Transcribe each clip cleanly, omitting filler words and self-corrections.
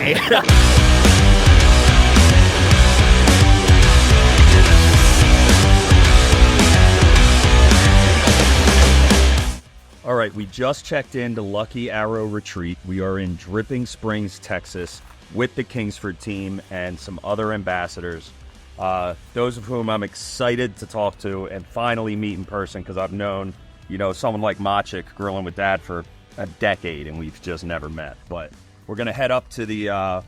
way. All right, we just checked into Lucky Arrow Retreat. We are in Dripping Springs, Texas, with the Kingsford team and some other ambassadors, those of whom I'm excited to talk to and finally meet in person, because I've known, someone like Maciek grilling with Dad for a decade, and we've just never met. But we're gonna head up to the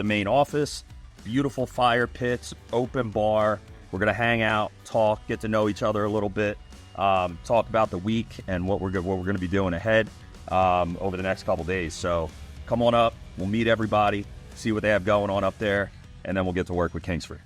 main office. Beautiful fire pits, open bar. We're gonna hang out, talk, get to know each other a little bit. Talk about the week and what we're going to be doing ahead over the next couple days. So come on up, we'll meet everybody, see what they have going on up there, and then we'll get to work with Kingsford.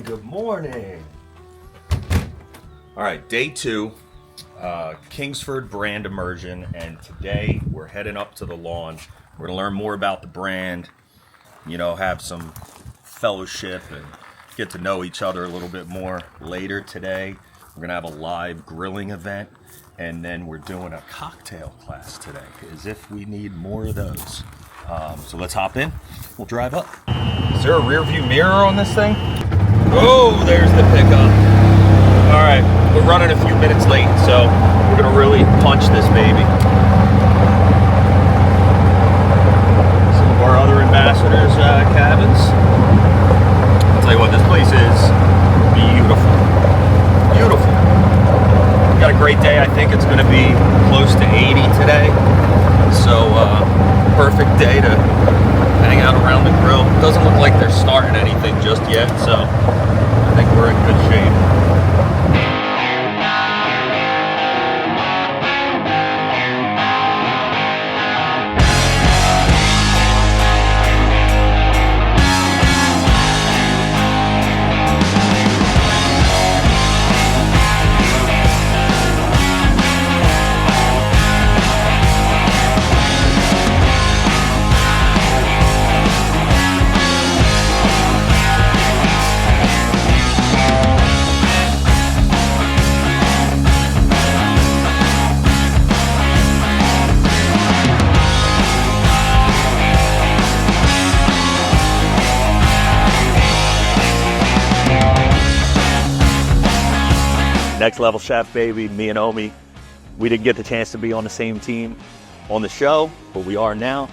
Good morning. All right, day 2, Kingsford Brand Immersion, and today we're heading up to the launch. We're gonna learn more about the brand, have some fellowship and get to know each other a little bit more. Later today, we're gonna have a live grilling event, and then we're doing a cocktail class today, as if we need more of those. So let's hop in, we'll drive up. Is there a rear view mirror on this thing? Oh, there's the pickup. All right, we're running a few minutes late, so we're gonna really punch this baby. Some of our other ambassadors' cabins. I'll tell you what, this place is beautiful. Beautiful. We got a great day. I think it's gonna be close to 80 today. So, perfect day to hang out around the grill. Doesn't look like they're starting anything just yet, so I think we're in good shape. Next Level Chef, baby. Me and Omi, we didn't get the chance to be on the same team on the show, but we are now.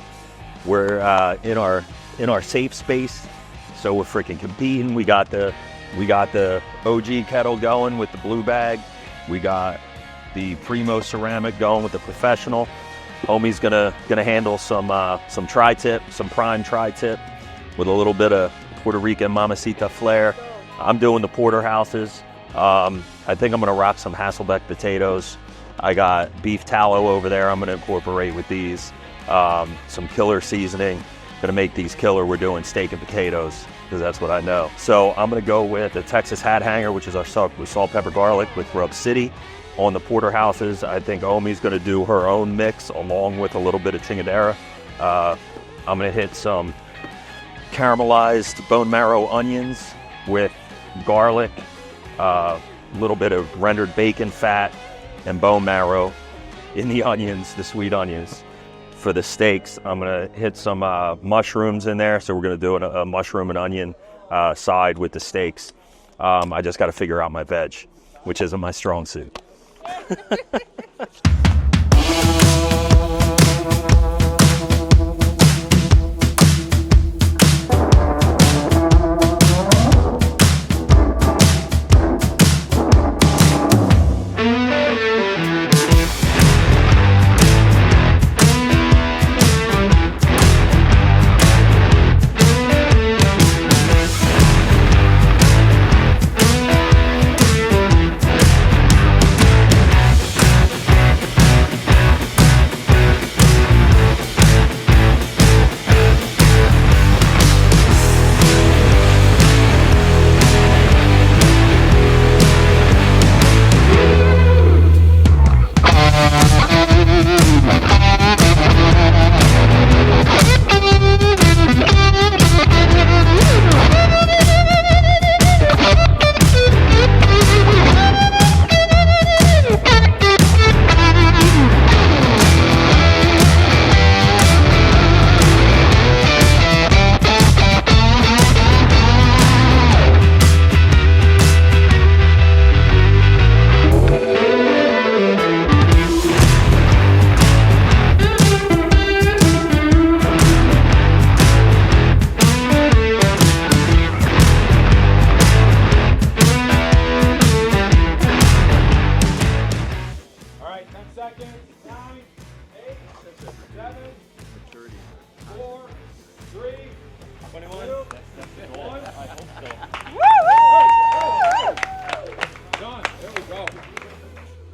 We're in our safe space, so we're freaking competing. We got the OG kettle going with the blue bag. We got the Primo ceramic going with the professional. Omi's gonna handle some tri-tip, some prime tri-tip with a little bit of Puerto Rican mamacita flair. I'm doing the porterhouses. I think I'm gonna rock some Hasselbeck potatoes. I got beef tallow over there I'm gonna incorporate with these. Some killer seasoning. Gonna make these killer. We're doing steak and potatoes because that's what I know. So I'm gonna go with the Texas Hat Hanger, which is our salt, pepper, garlic with Rub City. On the porterhouses, I think Omi's gonna do her own mix along with a little bit of chingadera. I'm gonna hit some caramelized bone marrow onions with garlic, a little bit of rendered bacon fat, and bone marrow in the onions, the sweet onions. For the steaks, I'm gonna hit some mushrooms in there. So we're gonna do a mushroom and onion side with the steaks. I just gotta figure out my veg, which isn't my strong suit.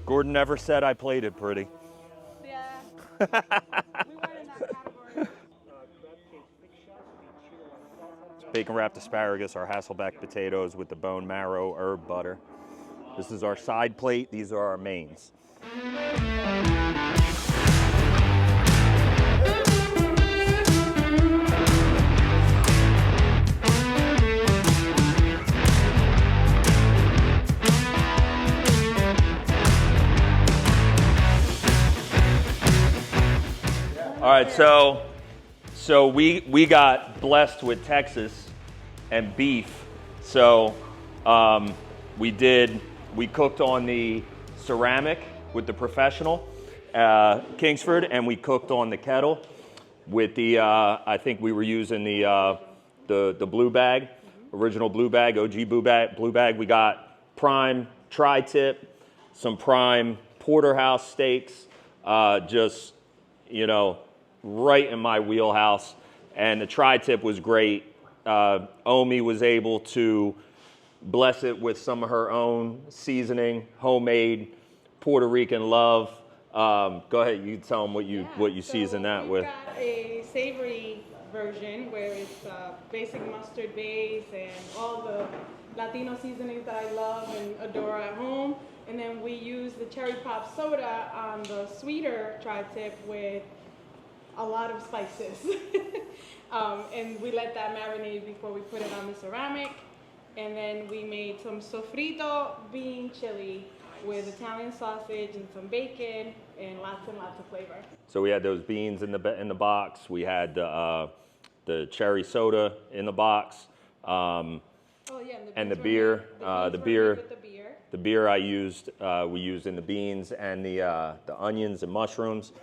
Gordon never said I played it pretty. Yeah. We weren't in that category. Bacon wrapped asparagus, our Hasselback potatoes with the bone marrow herb butter. This is our side plate. These are our mains. All right, so we got blessed with Texas and beef. So we cooked on the ceramic with the professional Kingsford, and we cooked on the kettle with the I think we were using the blue bag, original blue bag, OG blue bag. We got prime tri-tip, some prime porterhouse steaks, just right in my wheelhouse, and the tri-tip was great. Omi was able to bless it with some of her own seasoning, homemade Puerto Rican love. Go ahead, you tell them what you season that with. We've got a savory version where it's basic mustard base and all the Latino seasonings that I love and adore at home. And then we use the cherry pop soda on the sweeter tri-tip with a lot of spices. And we let that marinate before we put it on the ceramic. And then we made some sofrito bean chili with Italian sausage and some bacon and lots of flavor. So we had those beans in the box. We had the cherry soda in the box. And the beer. The beer I used, we used in the beans and the onions and mushrooms.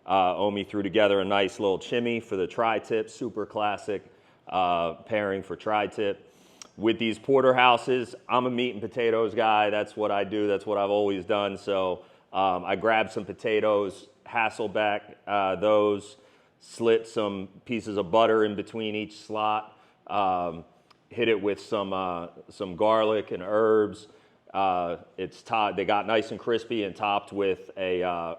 Omi threw together a nice little chimney for the tri-tip, super classic pairing for tri-tip. With these porterhouses, I'm a meat and potatoes guy. That's what I do. That's what I've always done. So I grabbed some potatoes, Hasselback those, slit some pieces of butter in between each slot, hit it with some garlic and herbs. They got nice and crispy and topped with a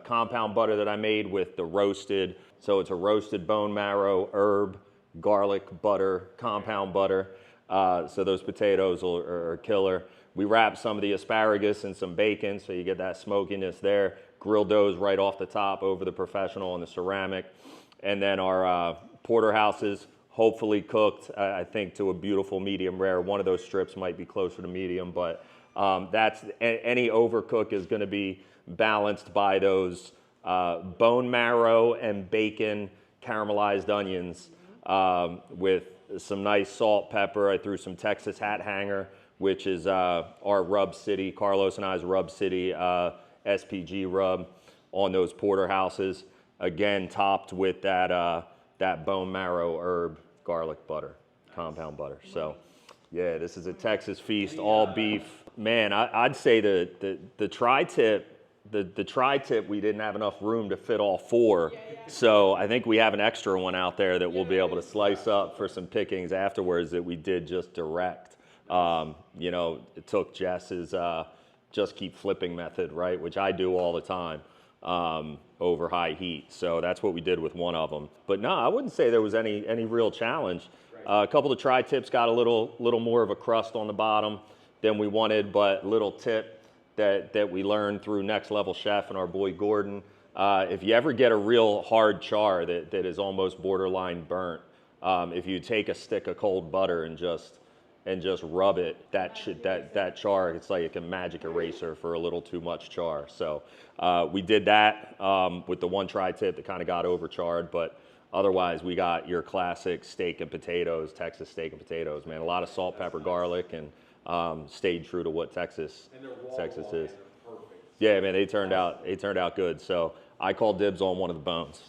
compound butter that I made with the roasted. So it's a roasted bone marrow, herb, garlic, butter, compound butter. So those potatoes are killer. We wrapped some of the asparagus in some bacon, so you get that smokiness there. Grilled those right off the top over the professional and the ceramic. And then our porterhouses, hopefully cooked, I think, to a beautiful medium rare. One of those strips might be closer to medium, but any overcook is going to be balanced by those bone marrow and bacon caramelized onions with some nice salt, pepper. I threw some Texas hat hanger, which is our Rub City, Carlos and I's Rub City SPG rub on those porterhouses. Again, topped with that bone marrow herb garlic butter, compound butter. So, yeah, this is a Texas feast, all beef. Man, I'd say the tri-tip, the tri-tip, we didn't have enough room to fit all four. So I think we have an extra one out there that we'll be able to slice up for some pickings afterwards that we did just direct. You know, it took Jess's just keep flipping method, right, which I do all the time. Over high heat. So that's what we did with one of them. But no, I wouldn't say there was any real challenge. A couple of the tri-tips got a little more of a crust on the bottom than we wanted, but little tip that we learned through Next Level Chef and our boy Gordon. If you ever get a real hard char that is almost borderline burnt, if you take a stick of cold butter and just rub it, that char, it's like a magic eraser for a little too much char. So we did that with the one tri-tip that kind of got overcharred, but otherwise we got your classic steak and potatoes, Texas steak and potatoes, man. A lot of salt, pepper, garlic, and stayed true to what Texas is. Yeah, man, they turned out good. So I called dibs on one of the bones.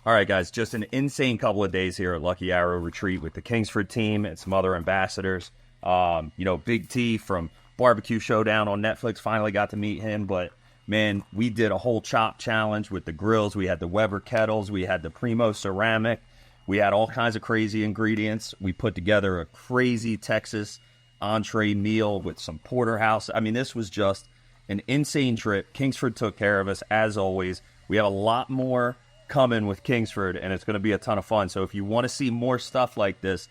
All right, guys, just an insane couple of days here at Lucky Arrow Retreat with the Kingsford team and some other ambassadors. You know, Big T from BBQ Showdown on Netflix, finally got to meet him. But, man, we did a whole chop challenge with the grills. We had the Weber kettles. We had the Primo ceramic. We had all kinds of crazy ingredients. We put together a crazy Texas entree meal with some porterhouse. I mean, this was just an insane trip. Kingsford took care of us, as always. We have a lot more coming with Kingsford, and it's going to be a ton of fun. So if you want to see more stuff like this,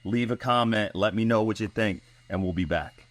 leave a comment. Let me know what you think, and we'll be back.